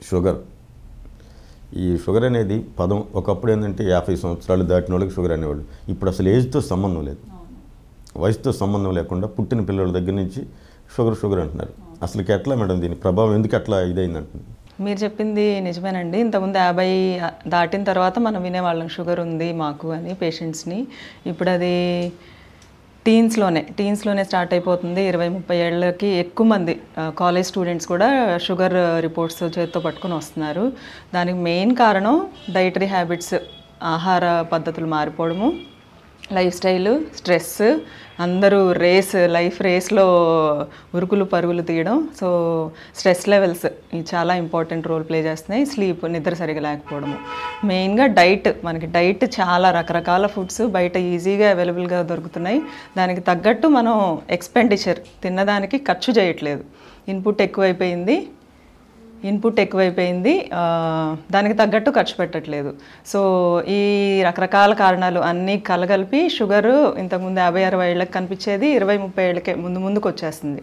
Sugar. ఈ sugar అనేది పదం ఒకప్పుడు ఏంటంటే 50 సంవత్సరాలు దాటిన వాళ్ళకి షుగర్ అనేవాళ్ళు. ఇప్పుడు అసలు ఏజ్తో సంబంధం లేదు, వయసుతో సంబంధం లేకుండా పుట్టిన పిల్లల దగ్గర నుంచి షుగర్ అంటున్నారు. అసలుకి ఎట్లా మేడం దీని ప్రభావం ఎందుకు అట్లా ఇదైంది అంటుంది? మీరు చెప్పింది నిజమేనండి. ఇంతకుముందు 50 దాటిన తర్వాత మనం వినేవాళ్ళం షుగర్ ఉంది మాకు అని పేషెంట్స్ని. ఇప్పుడు అది టీన్స్లోనే స్టార్ట్ అయిపోతుంది. 20-30 ఏళ్ళకి ఎక్కువ మంది కాలేజ్ స్టూడెంట్స్ కూడా షుగర్ రిపోర్ట్స్ చేతితో పట్టుకొని వస్తున్నారు. దానికి మెయిన్ కారణం డైటరీ హ్యాబిట్స్, ఆహార పద్ధతులు మారిపోవడము, లైఫ్ స్టైల్, స్ట్రెస్, అందరూ లైఫ్ రేస్లో ఉరుకులు పరుగులు తీయడం. సో స్ట్రెస్ లెవెల్స్ ఇవి చాలా ఇంపార్టెంట్ రోల్ ప్లే చేస్తున్నాయి. స్లీప్, నిద్ర సరిగా లేకపోవడము. మెయిన్గా మనకి డైట్ చాలా రకరకాల ఫుడ్స్ బయట ఈజీగా అవైలబుల్గా దొరుకుతున్నాయి. దానికి తగ్గట్టు మనం ఎక్స్పెండిచర్, తిన్నదానికి ఖర్చు చేయట్లేదు. ఇన్పుట్ ఎక్కువైపోయింది, దానికి తగ్గట్టు ఖర్చు పెట్టట్లేదు. సో ఈ రకరకాల కారణాలు అన్నీ కలగలిపి షుగరు ఇంతకుముందు 50-60 ఏళ్ళకి కనిపించేది 20-30 ఏళ్ళకే ముందుకు వచ్చేస్తుంది.